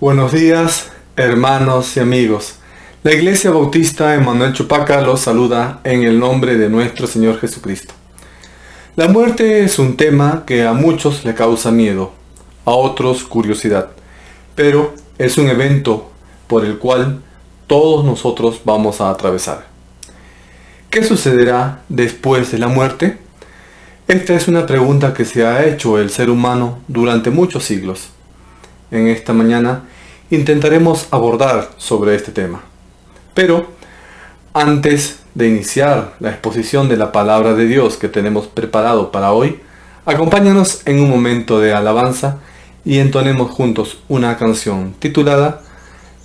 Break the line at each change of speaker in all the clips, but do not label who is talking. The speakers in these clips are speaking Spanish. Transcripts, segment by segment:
Buenos días, hermanos y amigos. La Iglesia Bautista Emmanuel Chupaca los saluda en el nombre de nuestro Señor Jesucristo. La muerte es un tema que a muchos le causa miedo, a otros curiosidad, pero es un evento por el cual todos nosotros vamos a atravesar. ¿Qué sucederá después de la muerte? Esta es una pregunta que se ha hecho el ser humano durante muchos siglos. En esta mañana intentaremos abordar sobre este tema. Pero antes de iniciar la exposición de la palabra de Dios que tenemos preparado para hoy, acompáñanos en un momento de alabanza y entonemos juntos una canción titulada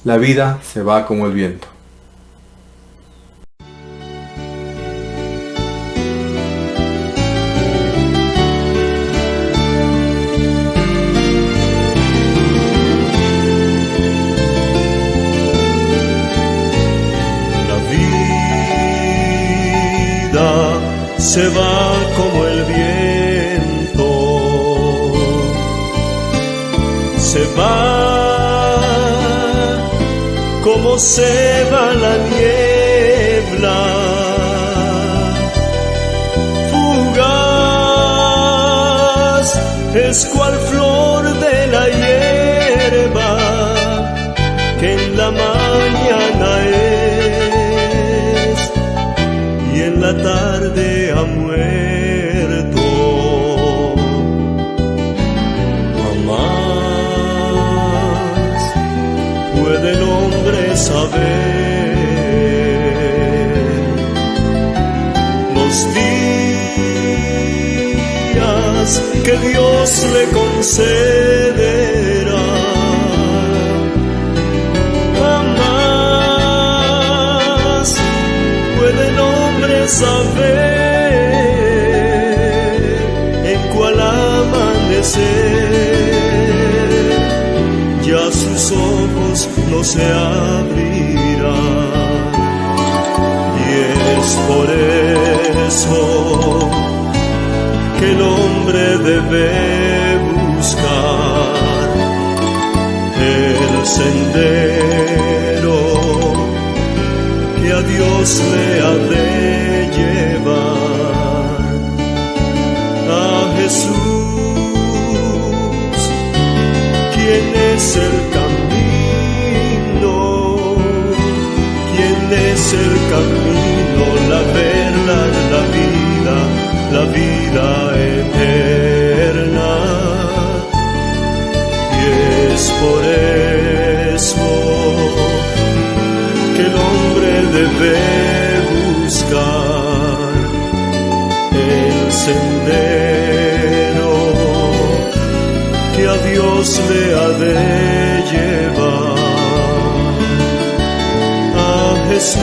La vida se va como el viento.
Se va como el viento, se va como se va la niebla, fugaz es cual flor de la hierba que en la mañana es y en la tarde ha muerto. Jamás puede el hombre saber los días que Dios le concederá. Jamás puede el hombre saber en cuál amanecer ya sus ojos no se abrirán. Y es por eso que el hombre debe buscar el sendero que a Dios le ha de llevar. A Jesús, quien es el camino, quien es el camino, la verdad, la vida eterna. Y es por eso que el hombre debe buscar el sendero que a Dios le ha de llevar. A Jesús,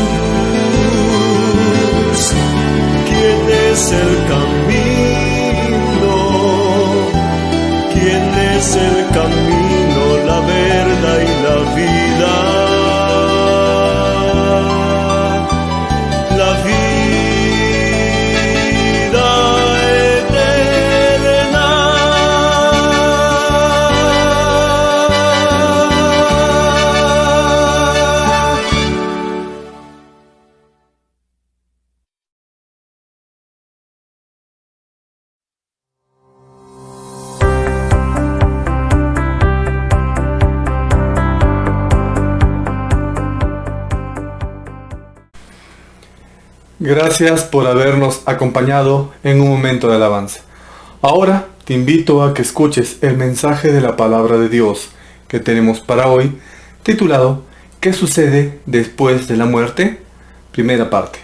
quien es el camino, quien es el camino, la verdad y la vida.
Gracias por habernos acompañado en un momento de alabanza. Ahora te invito a que escuches el mensaje de la palabra de Dios que tenemos para hoy, titulado ¿Qué sucede después de la muerte? Primera parte.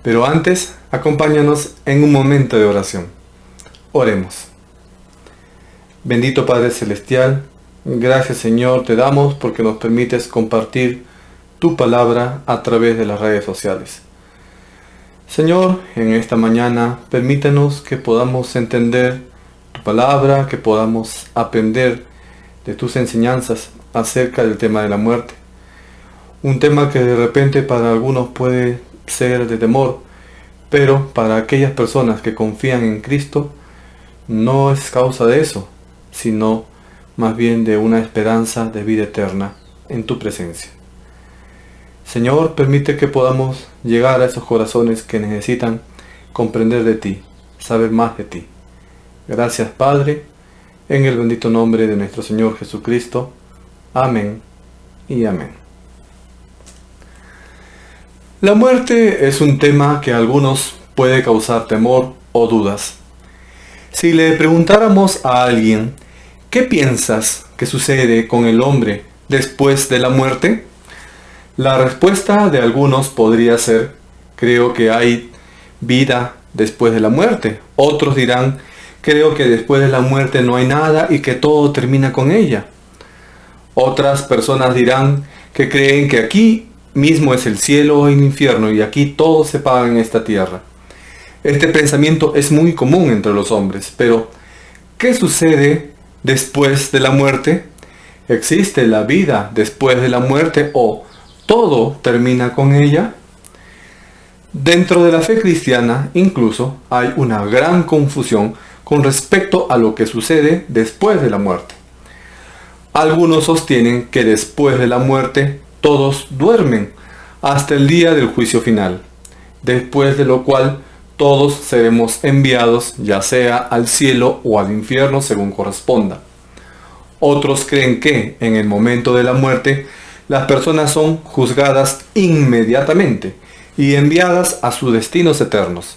Pero antes, acompáñanos en un momento de oración. Oremos. Bendito Padre Celestial, gracias Señor te damos porque nos permites compartir tu palabra a través de las redes sociales. Señor, en esta mañana permítanos que podamos entender tu palabra, que podamos aprender de tus enseñanzas acerca del tema de la muerte. Un tema que de repente para algunos puede ser de temor, pero para aquellas personas que confían en Cristo no es causa de eso, sino más bien de una esperanza de vida eterna en tu presencia. Señor, permite que podamos llegar a esos corazones que necesitan comprender de ti, saber más de ti. Gracias, Padre, en el bendito nombre de nuestro Señor Jesucristo. Amén y amén. La muerte es un tema que a algunos puede causar temor o dudas. Si le preguntáramos a alguien, ¿qué piensas que sucede con el hombre después de la muerte? La respuesta de algunos podría ser, creo que hay vida después de la muerte. Otros dirán, creo que después de la muerte no hay nada y que todo termina con ella. Otras personas dirán que creen que aquí mismo es el cielo o el infierno y aquí todo se paga en esta tierra. Este pensamiento es muy común entre los hombres, pero ¿qué sucede después de la muerte? ¿Existe la vida después de la muerte o todo termina con ella? Dentro de la fe cristiana incluso hay una gran confusión con respecto a lo que sucede después de la muerte. Algunos sostienen que después de la muerte todos duermen hasta el día del juicio final, después de lo cual todos seremos enviados ya sea al cielo o al infierno según corresponda. Otros creen que en el momento de la muerte las personas son juzgadas inmediatamente y enviadas a sus destinos eternos.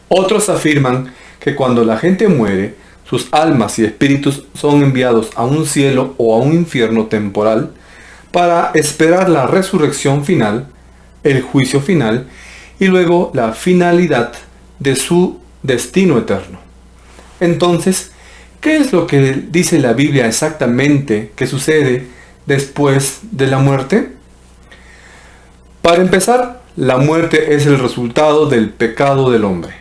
Otros afirman que cuando la gente muere, sus almas y espíritus son enviados a un cielo o a un infierno temporal para esperar la resurrección final, el juicio final y luego la finalidad de su destino eterno. Entonces, ¿qué es lo que dice la Biblia exactamente que sucede después de la muerte? Para empezar, la muerte es el resultado del pecado del hombre,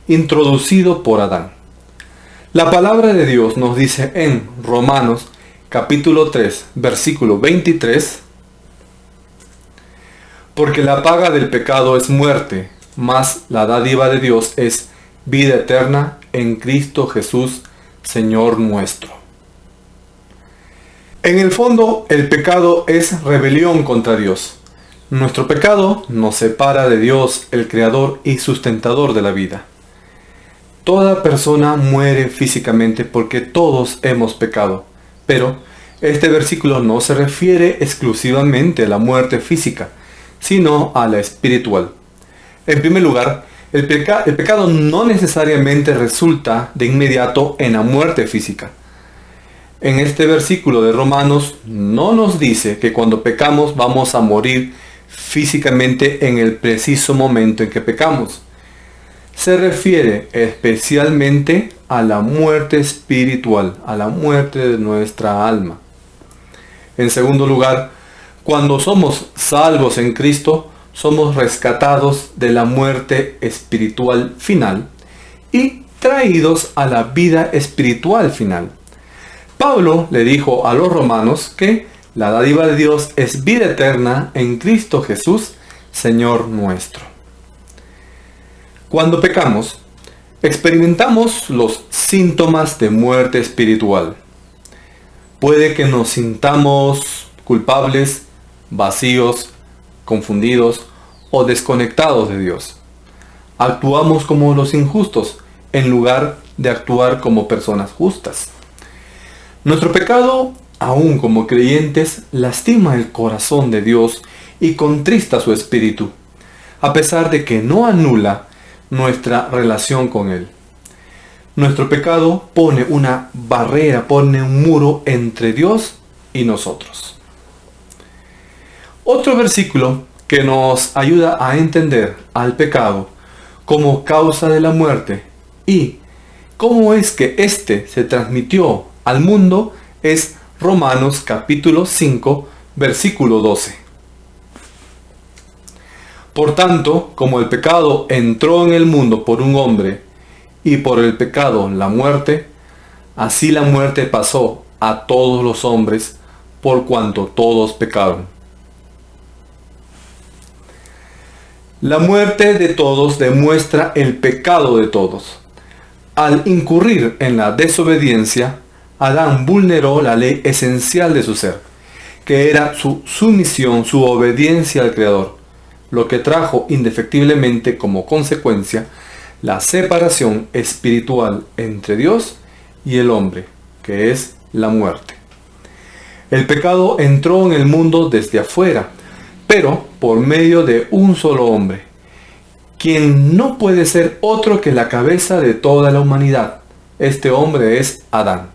introducido por Adán. La palabra de Dios nos dice en Romanos capítulo 3, versículo 23, porque la paga del pecado es muerte, mas la dádiva de Dios es vida eterna en Cristo Jesús, Señor nuestro. En el fondo, el pecado es rebelión contra Dios. Nuestro pecado nos separa de Dios, el Creador y sustentador de la vida. Toda persona muere físicamente porque todos hemos pecado, pero este versículo no se refiere exclusivamente a la muerte física, sino a la espiritual. En primer lugar, el pecado no necesariamente resulta de inmediato en la muerte física. En este versículo de Romanos no nos dice que cuando pecamos vamos a morir físicamente en el preciso momento en que pecamos. Se refiere especialmente a la muerte espiritual, a la muerte de nuestra alma. En segundo lugar, cuando somos salvos en Cristo, somos rescatados de la muerte espiritual final y traídos a la vida espiritual final. Pablo le dijo a los romanos que la dádiva de Dios es vida eterna en Cristo Jesús, Señor nuestro. Cuando pecamos, experimentamos los síntomas de muerte espiritual. Puede que nos sintamos culpables, vacíos, confundidos o desconectados de Dios. Actuamos como los injustos en lugar de actuar como personas justas. Nuestro pecado, aún como creyentes, lastima el corazón de Dios y contrista su espíritu, a pesar de que no anula nuestra relación con Él. Nuestro pecado pone una barrera, pone un muro entre Dios y nosotros. Otro versículo que nos ayuda a entender al pecado como causa de la muerte y cómo es que éste se transmitió al mundo es Romanos capítulo 5, versículo 12. Por tanto, como el pecado entró en el mundo por un hombre, y por el pecado la muerte, así la muerte pasó a todos los hombres, por cuanto todos pecaron. La muerte de todos demuestra el pecado de todos. Al incurrir en la desobediencia, Adán vulneró la ley esencial de su ser, que era su sumisión, su obediencia al Creador, lo que trajo indefectiblemente como consecuencia la separación espiritual entre Dios y el hombre, que es la muerte. El pecado entró en el mundo desde afuera, pero por medio de un solo hombre, quien no puede ser otro que la cabeza de toda la humanidad. Este hombre es Adán.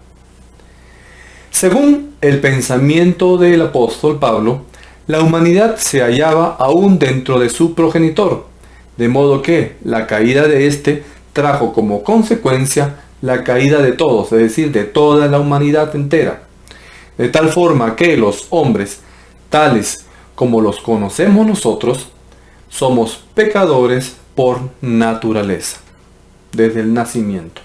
Según el pensamiento del apóstol Pablo, la humanidad se hallaba aún dentro de su progenitor, de modo que la caída de éste trajo como consecuencia la caída de todos, es decir, de toda la humanidad entera. De tal forma que los hombres, tales como los conocemos nosotros, somos pecadores por naturaleza, desde el nacimiento.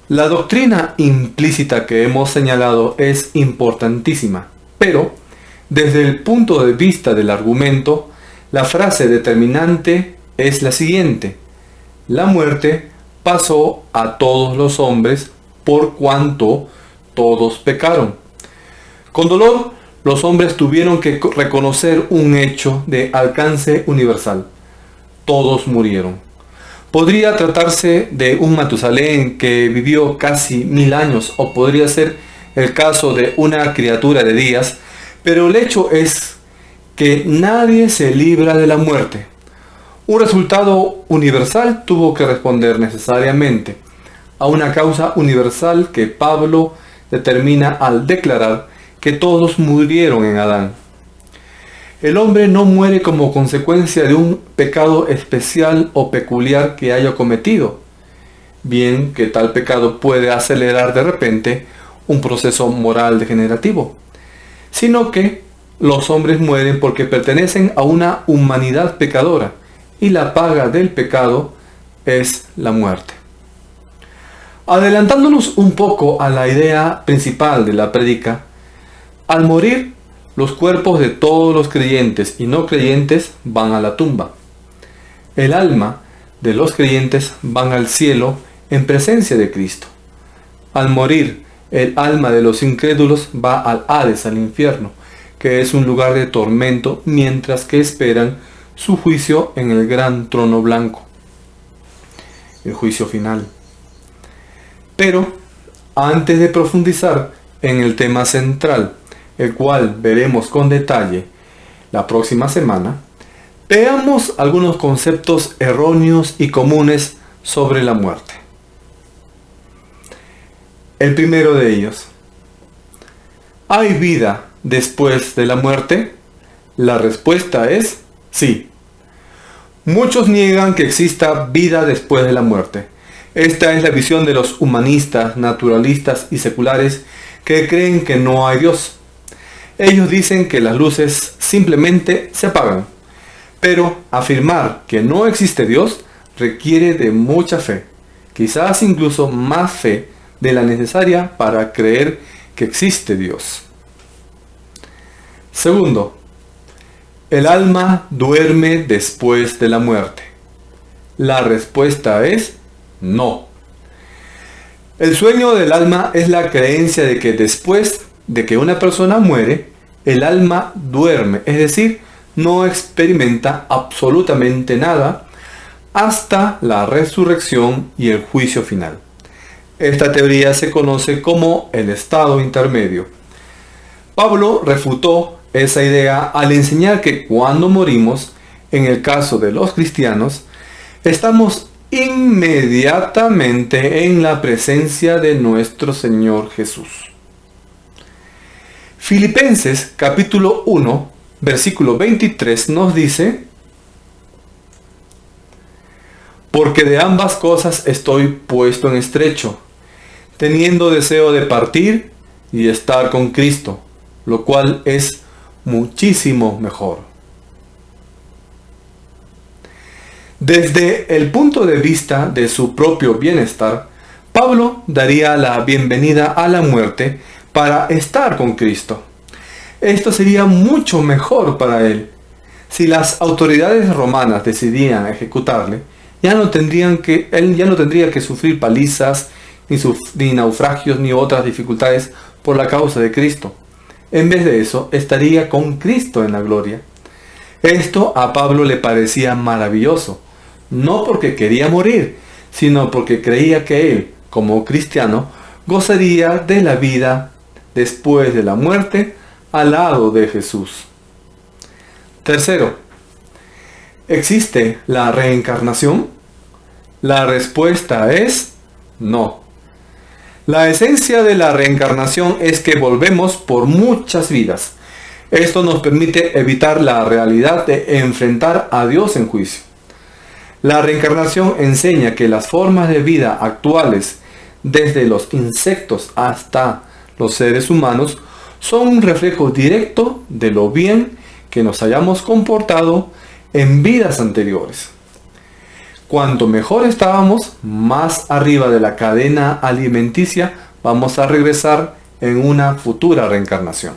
La doctrina implícita que hemos señalado es importantísima, pero desde el punto de vista del argumento, la frase determinante es la siguiente: la muerte pasó a todos los hombres por cuanto todos pecaron. Con dolor, los hombres tuvieron que reconocer un hecho de alcance universal. Todos murieron. Podría tratarse de un Matusalén que vivió casi 1000 años, o podría ser el caso de una criatura de días, pero el hecho es que nadie se libra de la muerte. Un resultado universal tuvo que responder necesariamente a una causa universal que Pablo determina al declarar que todos murieron en Adán. El hombre no muere como consecuencia de un pecado especial o peculiar que haya cometido, bien que tal pecado puede acelerar de repente un proceso moral degenerativo, sino que los hombres mueren porque pertenecen a una humanidad pecadora, y la paga del pecado es la muerte. Adelantándonos un poco a la idea principal de la prédica, al morir, los cuerpos de todos los creyentes y no creyentes van a la tumba. El alma de los creyentes van al cielo en presencia de Cristo. Al morir, el alma de los incrédulos va al Hades, al infierno, que es un lugar de tormento, mientras que esperan su juicio en el gran trono blanco, el juicio final. Pero, antes de profundizar en el tema central, el cual veremos con detalle la próxima semana, veamos algunos conceptos erróneos y comunes sobre la muerte. El primero de ellos: ¿hay vida después de la muerte? La respuesta es sí. Muchos niegan que exista vida después de la muerte. Esta es la visión de los humanistas, naturalistas y seculares que creen que no hay Dios. Ellos dicen que las luces simplemente se apagan, pero afirmar que no existe Dios requiere de mucha fe, quizás incluso más fe de la necesaria para creer que existe Dios. Segundo, ¿el alma duerme después de la muerte? La respuesta es no. El sueño del alma es la creencia de que después de que una persona muere, el alma duerme, es decir, no experimenta absolutamente nada hasta la resurrección y el juicio final. Esta teoría se conoce como el estado intermedio. Pablo refutó esa idea al enseñar que cuando morimos, en el caso de los cristianos, estamos inmediatamente en la presencia de nuestro Señor Jesús. Filipenses capítulo 1, versículo 23 nos dice: porque de ambas cosas estoy puesto en estrecho, teniendo deseo de partir y estar con Cristo, lo cual es muchísimo mejor. Desde el punto de vista de su propio bienestar, Pablo daría la bienvenida a la muerte para estar con Cristo. Esto sería mucho mejor para él. Si las autoridades romanas decidían ejecutarle, él ya no tendría que sufrir palizas, ni naufragios, ni otras dificultades por la causa de Cristo. En vez de eso, estaría con Cristo en la gloria. Esto a Pablo le parecía maravilloso, no porque quería morir, sino porque creía que él, como cristiano, gozaría de la vida después de la muerte al lado de Jesús. Tercero, ¿existe la reencarnación? La respuesta es no. La esencia de la reencarnación es que volvemos por muchas vidas. Esto nos permite evitar la realidad de enfrentar a Dios en juicio. La reencarnación enseña que las formas de vida actuales, desde los insectos hasta los seres humanos, son un reflejo directo de lo bien que nos hayamos comportado en vidas anteriores. Cuanto mejor estábamos, más arriba de la cadena alimenticia vamos a regresar en una futura reencarnación.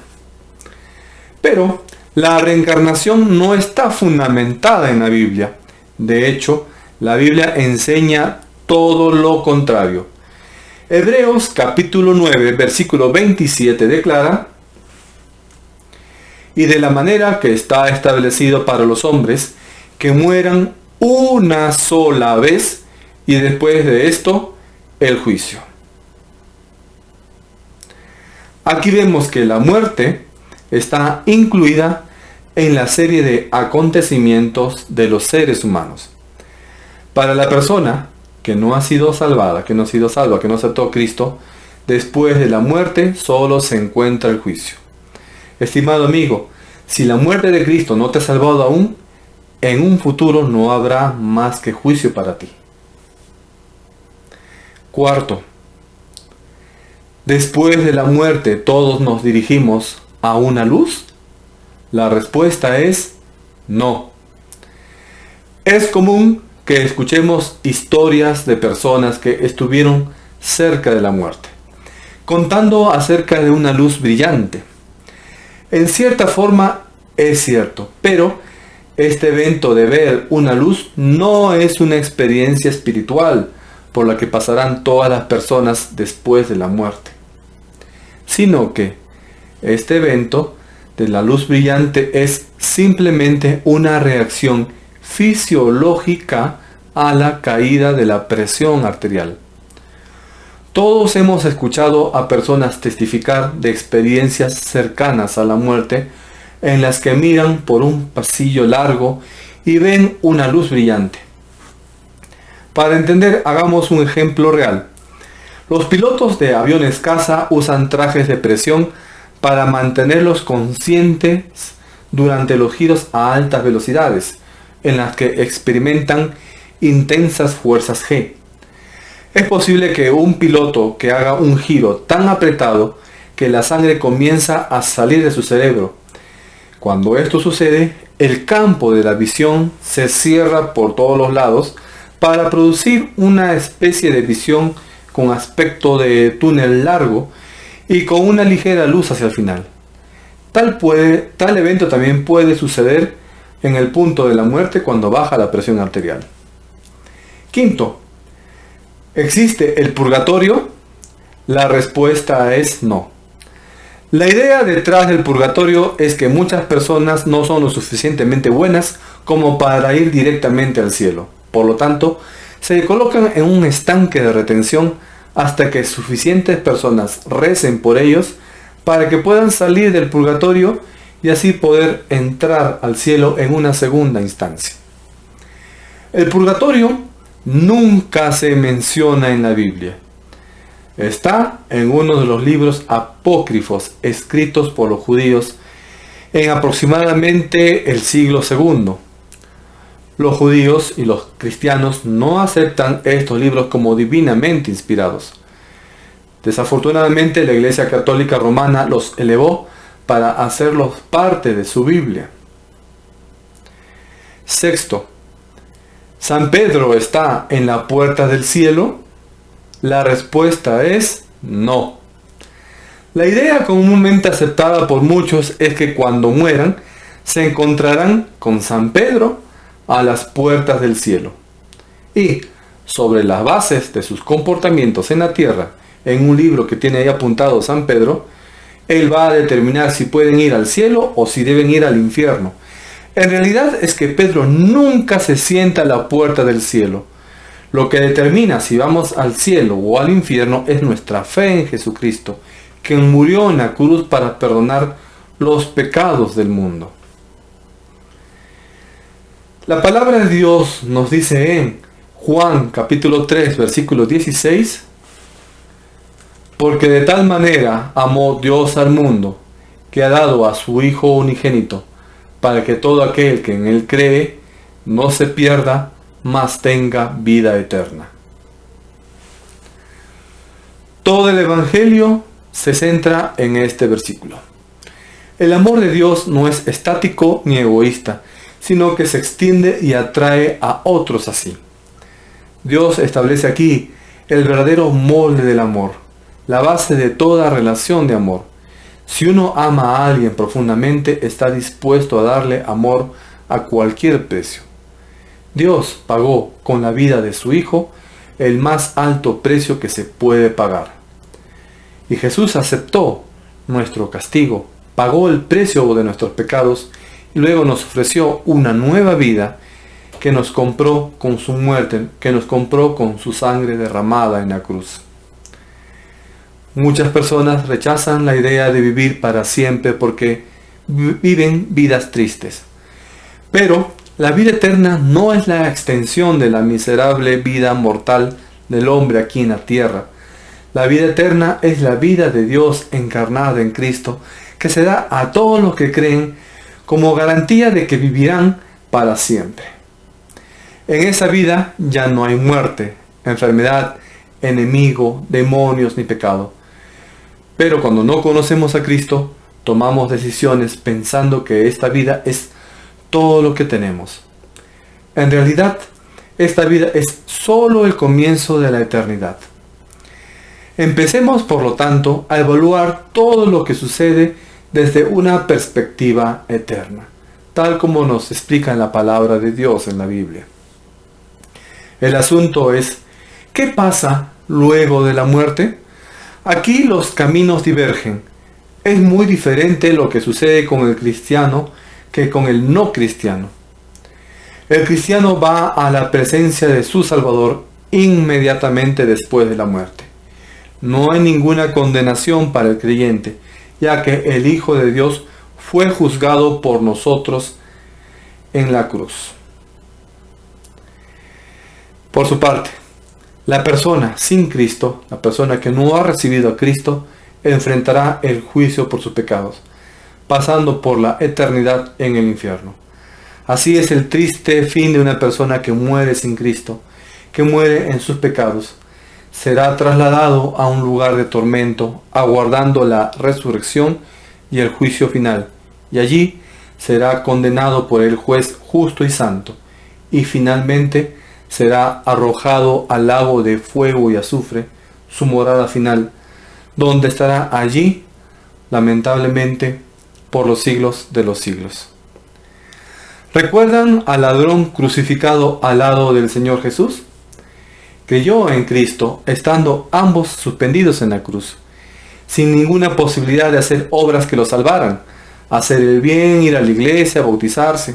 Pero la reencarnación no está fundamentada en la Biblia. De hecho, la Biblia enseña todo lo contrario. Hebreos capítulo 9, versículo 27 declara: y de la manera que está establecido para los hombres, que mueran una sola vez, y después de esto, el juicio. Aquí vemos que la muerte está incluida en la serie de acontecimientos de los seres humanos. Para la persona que no ha sido salvada, que no aceptó a Cristo, después de la muerte solo se encuentra el juicio. Estimado amigo, si la muerte de Cristo no te ha salvado aún, en un futuro no habrá más que juicio para ti. Cuarto, después de la muerte todos nos dirigimos a una luz. La respuesta es no. Es común que escuchemos historias de personas que estuvieron cerca de la muerte, contando acerca de una luz brillante. En cierta forma es cierto, pero este evento de ver una luz no es una experiencia espiritual por la que pasarán todas las personas después de la muerte, sino que este evento de la luz brillante es simplemente una reacción fisiológica a la caída de la presión arterial. Todos hemos escuchado a personas testificar de experiencias cercanas a la muerte en las que miran por un pasillo largo y ven una luz brillante. Para entender, hagamos un ejemplo real. Los pilotos de aviones caza usan trajes de presión para mantenerlos conscientes durante los giros a altas velocidades, en las que experimentan intensas fuerzas G. Es posible que un piloto que haga un giro tan apretado que la sangre comienza a salir de su cerebro. Cuando esto sucede, el campo de la visión se cierra por todos los lados para producir una especie de visión con aspecto de túnel largo y con una ligera luz hacia el final. Tal evento también puede suceder en el punto de la muerte cuando baja la presión arterial. Quinto, ¿existe el purgatorio? La respuesta es no. La idea detrás del purgatorio es que muchas personas no son lo suficientemente buenas como para ir directamente al cielo. Por lo tanto, se colocan en un estanque de retención hasta que suficientes personas recen por ellos para que puedan salir del purgatorio y así poder entrar al cielo en una segunda instancia. El purgatorio nunca se menciona en la Biblia. Está en uno de los libros apócrifos escritos por los judíos en aproximadamente el siglo II. Los judíos y los cristianos no aceptan estos libros como divinamente inspirados. Desafortunadamente, la Iglesia Católica Romana los elevó para hacerlos parte de su Biblia. Sexto, ¿San Pedro está en la puerta del cielo? La respuesta es no. La idea comúnmente aceptada por muchos es que cuando mueran se encontrarán con San Pedro a las puertas del cielo. Y sobre las bases de sus comportamientos en la tierra, en un libro que tiene ahí apuntado San Pedro, él va a determinar si pueden ir al cielo o si deben ir al infierno. En realidad es que Pedro nunca se sienta a la puerta del cielo. Lo que determina si vamos al cielo o al infierno es nuestra fe en Jesucristo, quien murió en la cruz para perdonar los pecados del mundo. La palabra de Dios nos dice en Juan capítulo 3 versículo 16: porque de tal manera amó Dios al mundo, que ha dado a su Hijo unigénito, para que todo aquel que en él cree no se pierda, mas tenga vida eterna. Todo el Evangelio se centra en este versículo. El amor de Dios no es estático ni egoísta, sino que se extiende y atrae a otros así. Dios establece aquí el verdadero molde del amor, la base de toda relación de amor. Si uno ama a alguien profundamente, está dispuesto a darle amor a cualquier precio. Dios pagó con la vida de su Hijo el más alto precio que se puede pagar. Y Jesús aceptó nuestro castigo, pagó el precio de nuestros pecados y luego nos ofreció una nueva vida que nos compró con su muerte, que nos compró con su sangre derramada en la cruz. Muchas personas rechazan la idea de vivir para siempre porque viven vidas tristes. Pero la vida eterna no es la extensión de la miserable vida mortal del hombre aquí en la tierra. La vida eterna es la vida de Dios encarnada en Cristo, que se da a todos los que creen como garantía de que vivirán para siempre. En esa vida ya no hay muerte, enfermedad, enemigo, demonios ni pecado. Pero cuando no conocemos a Cristo, tomamos decisiones pensando que esta vida es todo lo que tenemos. En realidad, esta vida es solo el comienzo de la eternidad. Empecemos, por lo tanto, a evaluar todo lo que sucede desde una perspectiva eterna, tal como nos explica en la palabra de Dios en la Biblia. El asunto es, ¿qué pasa luego de la muerte? Aquí los caminos divergen. Es muy diferente lo que sucede con el cristiano que con el no cristiano. El cristiano va a la presencia de su Salvador inmediatamente después de la muerte. No hay ninguna condenación para el creyente, ya que el Hijo de Dios fue juzgado por nosotros en la cruz. Por su parte, la persona sin Cristo, la persona que no ha recibido a Cristo, enfrentará el juicio por sus pecados, pasando por la eternidad en el infierno. Así es el triste fin de una persona que muere sin Cristo, que muere en sus pecados. Será trasladado a un lugar de tormento, aguardando la resurrección y el juicio final, y allí será condenado por el juez justo y santo, y finalmente será arrojado al lago de fuego y azufre, su morada final, donde estará allí, lamentablemente, por los siglos de los siglos. ¿Recuerdan al ladrón crucificado al lado del Señor Jesús? Creyó en Cristo, estando ambos suspendidos en la cruz, sin ninguna posibilidad de hacer obras que lo salvaran, hacer el bien, ir a la iglesia, bautizarse.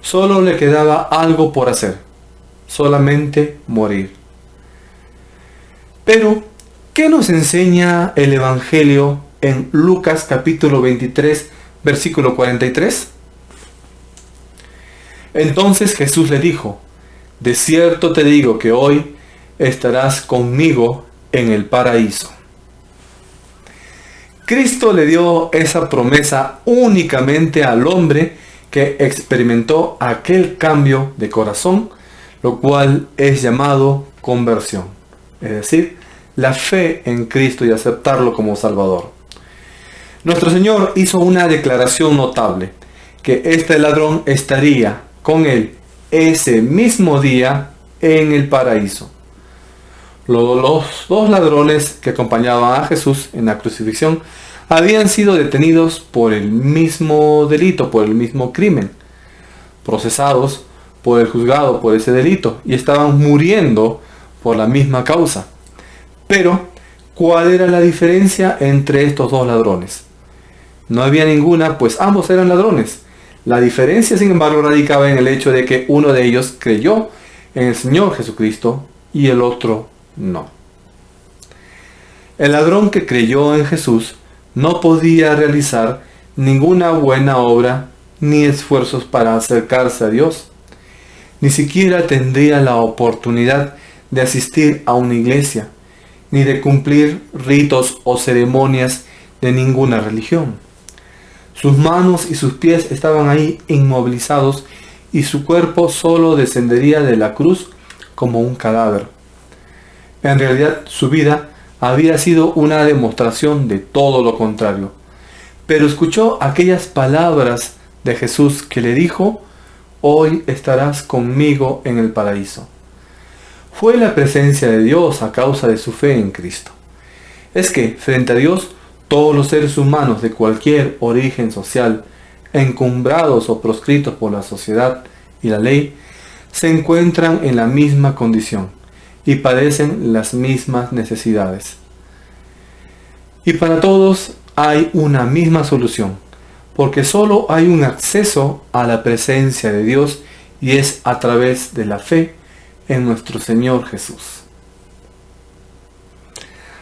Solo le quedaba algo por hacer, solamente morir. Pero, ¿qué nos enseña el Evangelio en Lucas capítulo 23, versículo 43? Entonces Jesús le dijo: de cierto te digo que hoy estarás conmigo en el paraíso. Cristo le dio esa promesa únicamente al hombre que experimentó aquel cambio de corazón, lo cual es llamado conversión, es decir, la fe en Cristo y aceptarlo como Salvador. Nuestro Señor hizo una declaración notable, que este ladrón estaría con él ese mismo día en el paraíso. Los dos ladrones que acompañaban a Jesús en la crucifixión habían sido detenidos por el mismo delito, por el mismo crimen, procesados por el juzgado por ese delito y estaban muriendo por la misma causa. Pero, ¿cuál era la diferencia entre estos dos ladrones? No había ninguna, pues ambos eran ladrones. La diferencia, sin embargo, radicaba en el hecho de que uno de ellos creyó en el Señor Jesucristo y el otro no. El ladrón que creyó en Jesús no podía realizar ninguna buena obra ni esfuerzos para acercarse a Dios. Ni siquiera tendría la oportunidad de asistir a una iglesia, ni de cumplir ritos o ceremonias de ninguna religión. Sus manos y sus pies estaban ahí inmovilizados y su cuerpo solo descendería de la cruz como un cadáver. En realidad, su vida había sido una demostración de todo lo contrario. Pero escuchó aquellas palabras de Jesús que le dijo: hoy estarás conmigo en el paraíso. Fue la presencia de Dios a causa de su fe en Cristo. Es que, frente a Dios, todos los seres humanos de cualquier origen social, encumbrados o proscritos por la sociedad y la ley, se encuentran en la misma condición y padecen las mismas necesidades. Y para todos hay una misma solución, porque solo hay un acceso a la presencia de Dios y es a través de la fe en nuestro Señor Jesús.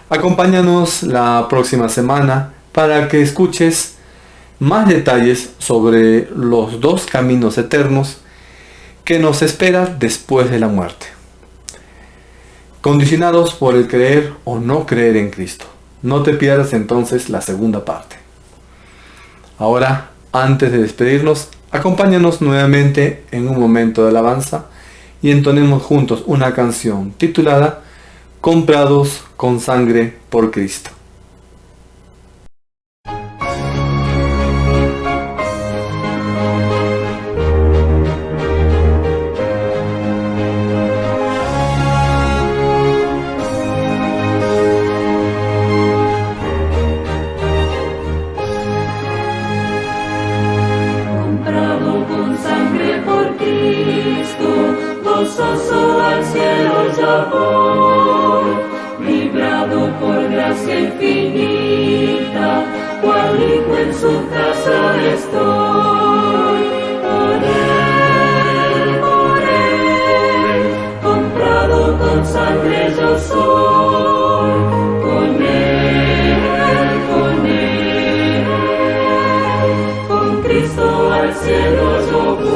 Acompáñanos la próxima semana para que escuches más detalles sobre los dos caminos eternos que nos espera después de la muerte, condicionados por el creer o no creer en Cristo. No te pierdas entonces la segunda parte. Ahora, antes de despedirnos, acompáñanos nuevamente en un momento de alabanza y entonemos juntos una canción titulada Comprados con sangre por Cristo.
Comprado con sangre por Cristo, gozoso al cielo ya voy, librado por gracia infinita, cual hijo en su casa estoy. Por él, comprado con sangre yo soy, con él, con Cristo al cielo yo voy.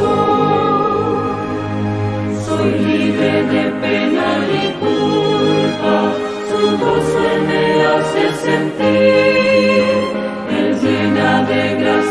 Soy libre de pena y culpa, su gozo me hace sentir, Él llena de gracia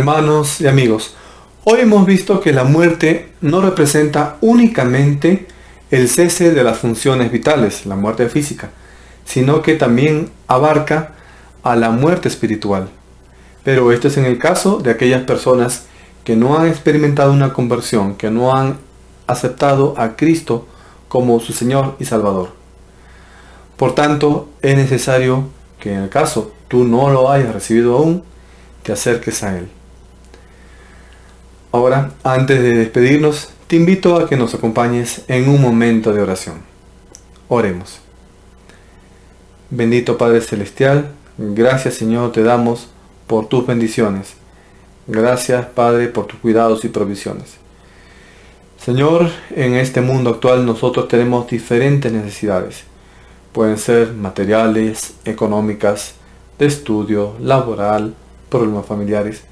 hermanos y amigos, hoy hemos visto que la muerte no representa únicamente el cese de las funciones vitales, la muerte física, sino que también abarca a la muerte espiritual. Pero esto es en el caso de aquellas personas que no han experimentado una conversión, que no han aceptado a Cristo como su Señor y Salvador. Por tanto, es necesario que en el caso tú no lo hayas recibido aún, te acerques a Él. Ahora, antes de despedirnos, te invito a que nos acompañes en un momento de oración. Oremos. Bendito Padre Celestial, gracias Señor te damos por tus bendiciones. Gracias Padre por tus cuidados y provisiones. Señor, en este mundo actual nosotros tenemos diferentes necesidades. Pueden ser materiales, económicas, de estudio, laboral, problemas familiares.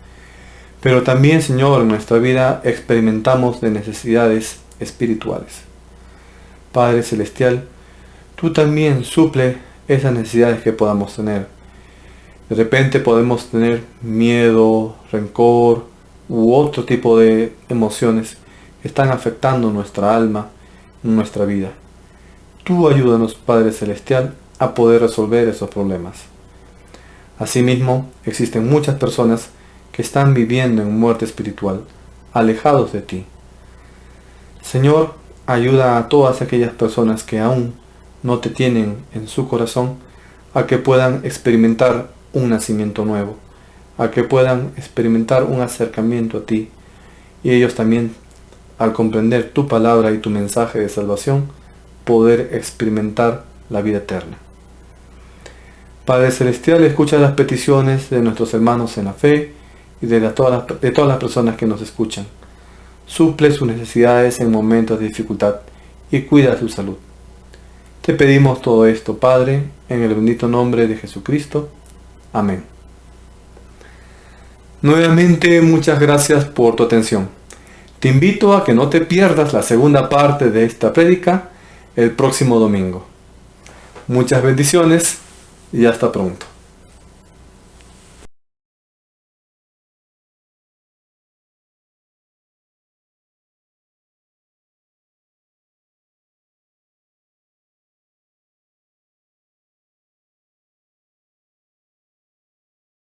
Pero también, Señor, en nuestra vida experimentamos de necesidades espirituales. Padre Celestial, tú también suple esas necesidades que podamos tener. De repente podemos tener miedo, rencor u otro tipo de emociones que están afectando nuestra alma, nuestra vida. Tú ayúdanos, Padre Celestial, a poder resolver esos problemas. Asimismo, existen muchas personas que están viviendo en muerte espiritual, alejados de ti. Señor, ayuda a todas aquellas personas que aún no te tienen en su corazón, a que puedan experimentar un nacimiento nuevo, a que puedan experimentar un acercamiento a ti, y ellos también, al comprender tu palabra y tu mensaje de salvación, poder experimentar la vida eterna. Padre Celestial, escucha las peticiones de nuestros hermanos en la fe y de todas las personas que nos escuchan. Suple sus necesidades en momentos de dificultad y cuida su salud. Te pedimos todo esto, Padre, en el bendito nombre de Jesucristo. Amén. Nuevamente, muchas gracias por tu atención. Te invito a que no te pierdas la segunda parte de esta prédica el próximo domingo. Muchas bendiciones y hasta pronto.